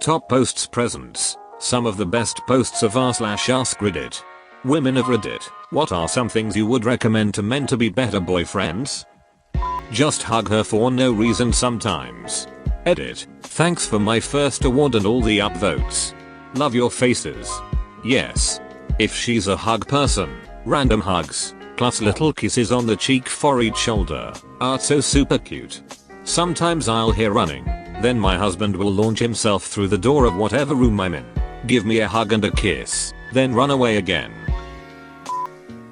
Top posts presents. Some of the best posts of r/Askreddit. Women of Reddit, what are some things you would recommend to men to be better boyfriends? Just hug her for no reason sometimes. Edit. Thanks for my first award and all the upvotes. Love your faces. Yes. If she's a hug person, random hugs, plus little kisses on the cheek for each shoulder, are so super cute. Sometimes I'll hear running, then my husband will launch himself through the door of whatever room I'm in, give me a hug and a kiss, then run away again.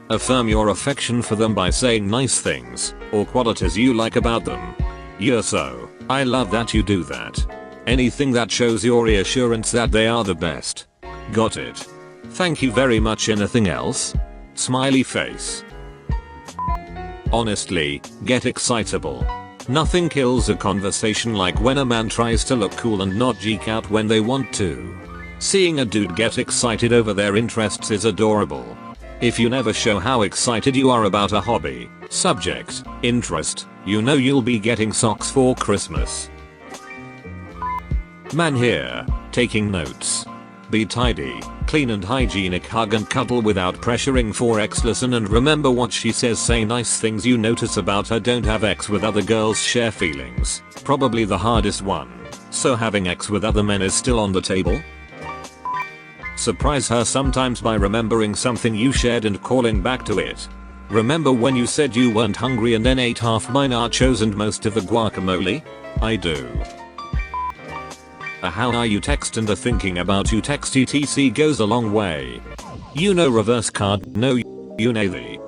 Affirm your affection for them by saying nice things, or qualities you like about them. You're so, I love that you do that. Anything that shows your reassurance that they are the best. Got it. Thank you very much. Anything else? Smiley face. Honestly, get excitable. Nothing kills a conversation like when a man tries to look cool and not geek out when they want to. Seeing a dude get excited over their interests is adorable. If you never show how excited you are about a hobby, subject, interest, you know you'll be getting socks for Christmas. Man here, taking notes. Be tidy, clean and hygienic. Hug and cuddle without pressuring for X. Listen and remember what she says. Say nice things you notice about her. Don't have X with other girls. Share feelings. Probably the hardest one. So having X with other men is still on the table? Surprise her sometimes by remembering something you shared and calling back to it. Remember when you said you weren't hungry and then ate half my nachos and most of the guacamole? I do. A how are you text and a thinking about you text etc goes a long way. You know reverse card, no you know the.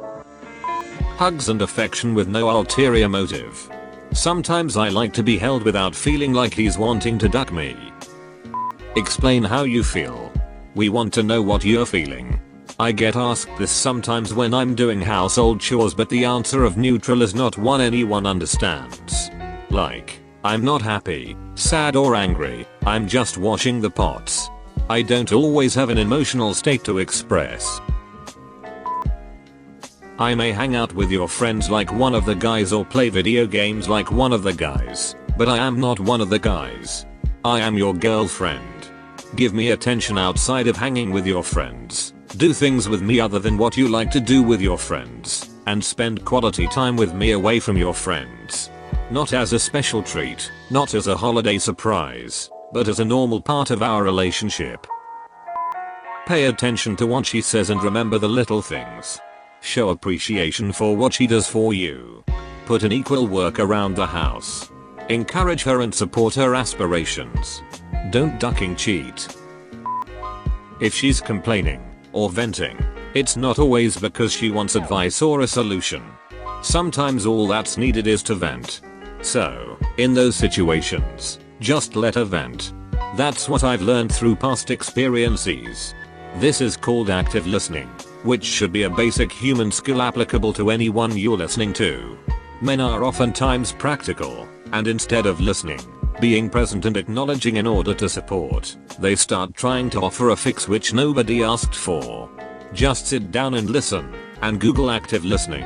Hugs and affection with no ulterior motive. Sometimes I like to be held without feeling like he's wanting to duck me. Explain how you feel. We want to know what you're feeling. I get asked this sometimes when I'm doing household chores, but the answer of neutral is not one anyone understands. Like, I'm not happy, sad or angry, I'm just washing the pots. I don't always have an emotional state to express. I may hang out with your friends like one of the guys or play video games like one of the guys, but I am not one of the guys. I am your girlfriend. Give me attention outside of hanging with your friends. Do things with me other than what you like to do with your friends, and spend quality time with me away from your friends. Not as a special treat, not as a holiday surprise, but as a normal part of our relationship. Pay attention to what she says and remember the little things. Show appreciation for what she does for you. Put in equal work around the house. Encourage her and support her aspirations. Don't ducking cheat. If she's complaining or venting, it's not always because she wants advice or a solution. Sometimes all that's needed is to vent. So, in those situations, just let her vent. That's what I've learned through past experiences. This is called active listening, which should be a basic human skill applicable to anyone you're listening to. Men are oftentimes practical, and instead of listening, being present and acknowledging in order to support, they start trying to offer a fix which nobody asked for. Just sit down and listen, and Google active listening.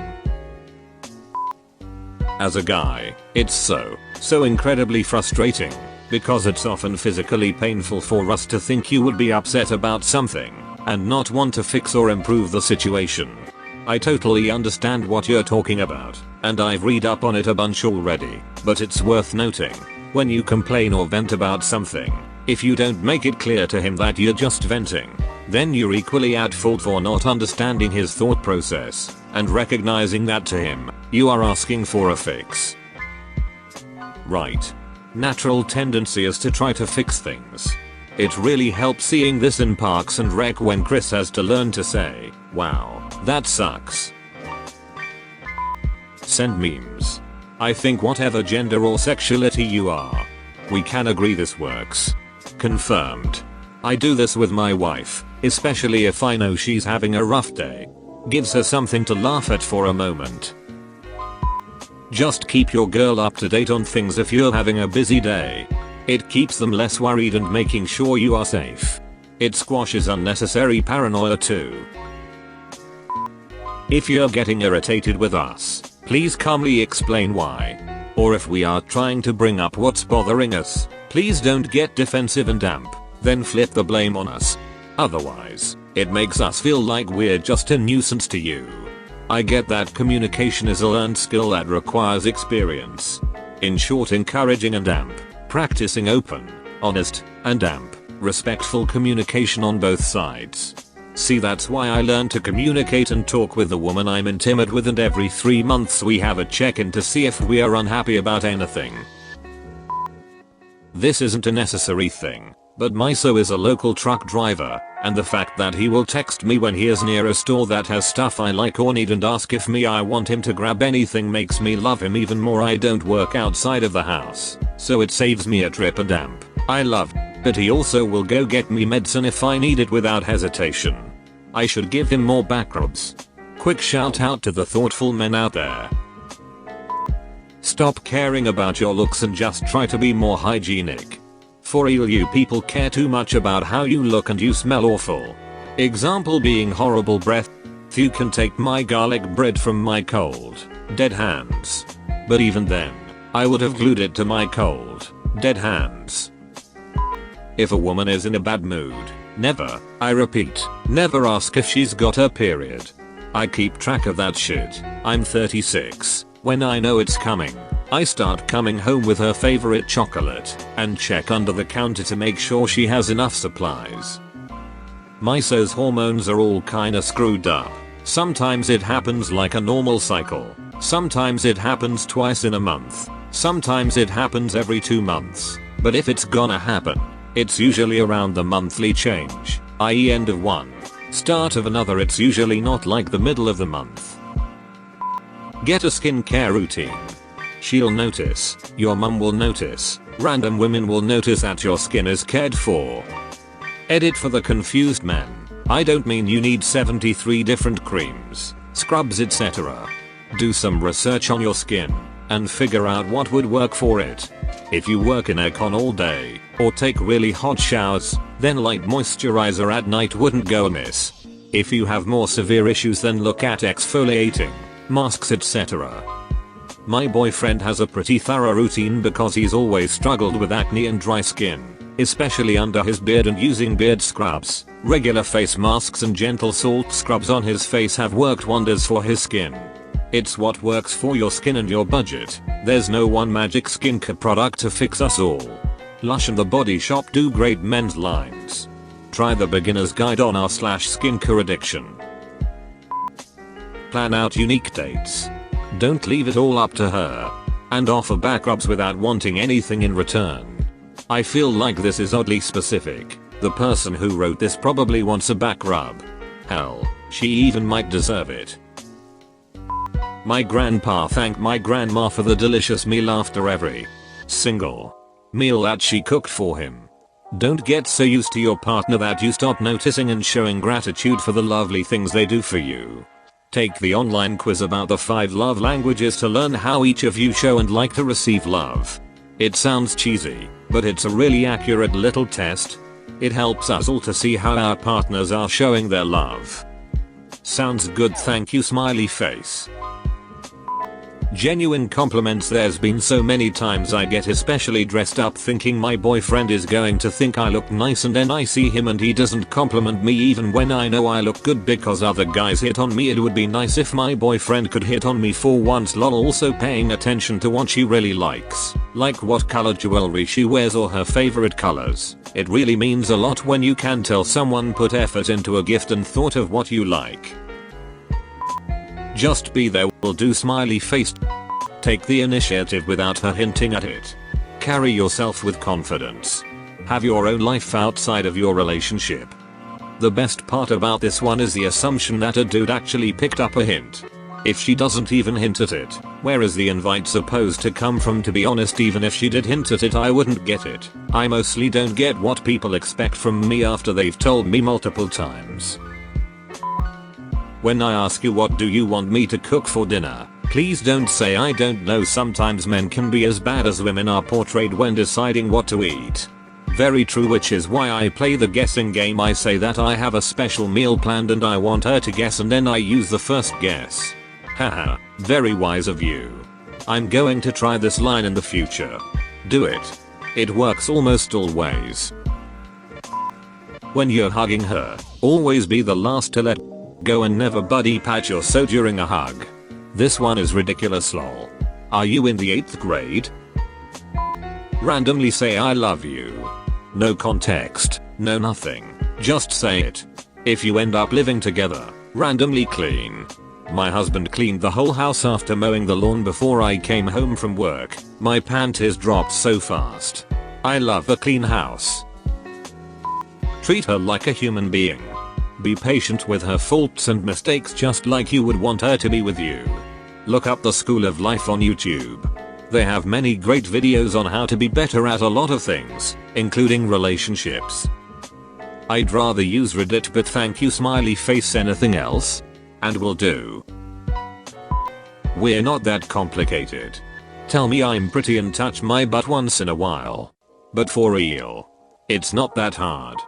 As a guy, it's so incredibly frustrating, because it's often physically painful for us to think you would be upset about something, and not want to fix or improve the situation. I totally understand what you're talking about, and I've read up on it a bunch already, but it's worth noting. When you complain or vent about something, if you don't make it clear to him that you're just venting, then you're equally at fault for not understanding his thought process, and recognizing that to him, you are asking for a fix. Right. Natural tendency is to try to fix things. It really helps seeing this in Parks and Rec when Chris has to learn to say, wow, that sucks. Send memes. I think whatever gender or sexuality you are, we can agree this works. Confirmed. I do this with my wife, especially if I know she's having a rough day. Gives her something to laugh at for a moment. Just keep your girl up to date on things if you're having a busy day. It keeps them less worried and making sure you are safe. It squashes unnecessary paranoia too. If you're getting irritated with us, please calmly explain why. Or if we are trying to bring up what's bothering us, please don't get defensive and damp, then flip the blame on us. Otherwise, it makes us feel like we're just a nuisance to you. I get that communication is a learned skill that requires experience. In short, encouraging and damp, practicing open, honest, and damp, respectful communication on both sides. See, that's why I learned to communicate and talk with the woman I'm intimate with, and every 3 months we have a check-in to see if we are unhappy about anything. This isn't a necessary thing, but Miso is a local truck driver, and the fact that he will text me when he is near a store that has stuff I like or need and ask if I want him to grab anything makes me love him even more. I don't work outside of the house, so it saves me a trip and damp. I love, but he also will go get me medicine if I need it without hesitation. I should give him more back rubs. Quick shout out to the thoughtful men out there. Stop caring about your looks and just try to be more hygienic. For real, you people care too much about how you look and you smell awful. Example being horrible breath. You can take my garlic bread from my cold, dead hands. But even then, I would have glued it to my cold, dead hands. If a woman is in a bad mood, never, I repeat, never ask if she's got her period. I keep track of that shit. I'm 36. When I know it's coming, I start coming home with her favorite chocolate and check under the counter to make sure she has enough supplies. Miso's hormones are all kinda screwed up. Sometimes it happens like a normal cycle. Sometimes it happens twice in a month. Sometimes it happens every 2 months. But if it's gonna happen, it's usually around the monthly change, i.e. end of one, start of another. It's usually not like the middle of the month. Get a skincare routine. She'll notice, your mum will notice, random women will notice that your skin is cared for. Edit for the confused men. I don't mean you need 73 different creams, scrubs, etc. Do some research on your skin and figure out what would work for it. If you work in aircon all day or take really hot showers, then light moisturizer at night wouldn't go amiss. If you have more severe issues, then look at exfoliating, masks, etc. My boyfriend has a pretty thorough routine because he's always struggled with acne and dry skin, especially under his beard, and using beard scrubs, regular face masks and gentle salt scrubs on his face have worked wonders for his skin. It's what works for your skin and your budget. There's no one magic skincare product to fix us all. Lush and The Body Shop do great men's lines. Try the beginner's guide on r/skincare addiction. Plan out unique dates. Don't leave it all up to her. And offer back rubs without wanting anything in return. I feel like this is oddly specific. The person who wrote this probably wants a back rub. Hell, she even might deserve it. My grandpa thanked my grandma for the delicious meal after every single meal that she cooked for him. Don't get so used to your partner that you stop noticing and showing gratitude for the lovely things they do for you. Take the online quiz about the 5 love languages to learn how each of you show and like to receive love. It sounds cheesy, but it's a really accurate little test. It helps us all to see how our partners are showing their love. Sounds good, thank you, smiley face. Genuine compliments. There's been so many times I get especially dressed up thinking my boyfriend is going to think I look nice, and then I see him and he doesn't compliment me even when I know I look good because other guys hit on me. It would be nice if my boyfriend could hit on me for once, lol. Also paying attention to what she really likes, like what color jewelry she wears or her favorite colors. It really means a lot when you can tell someone put effort into a gift and thought of what you like. Just be there, will do, smiley face. Take the initiative without her hinting at it. Carry yourself with confidence. Have your own life outside of your relationship. The best part about this one is the assumption that a dude actually picked up a hint. If she doesn't even hint at it, where is the invite supposed to come from? To be honest, even if she did hint at it, I wouldn't get it. I mostly don't get what people expect from me after they've told me multiple times. When I ask you what do you want me to cook for dinner, please don't say I don't know. Sometimes men can be as bad as women are portrayed when deciding what to eat. Very true, which is why I play the guessing game. I say that I have a special meal planned and I want her to guess, and then I use the first guess. Haha, very wise of you. I'm going to try this line in the future. Do it. It works almost always. When you're hugging her, always be the last to let go and never buddy pat your so during a hug. This one is ridiculous lol. Are you in the 8th grade? Randomly say I love you. No context, no nothing, just say it. If you end up living together, randomly clean. My husband cleaned the whole house after mowing the lawn before I came home from work. My panties dropped so fast. I love a clean house. Treat her like a human being. Be patient with her faults and mistakes just like you would want her to be with you. Look up the School of Life on YouTube. They have many great videos on how to be better at a lot of things, including relationships. I'd rather use Reddit, but thank you smiley face. Anything else? And will do. We're not that complicated. Tell me I'm pretty and touch my butt once in a while. But for real. It's not that hard.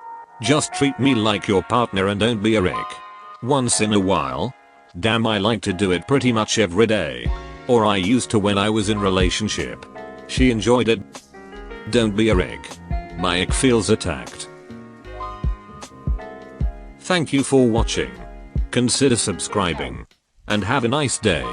Just treat me like your partner and don't be a rick. Once in a while? Damn, I like to do it pretty much every day. Or I used to when I was in relationship. She enjoyed it. Don't be a rick. My ick feels attacked. Thank you for watching. Consider subscribing. And have a nice day.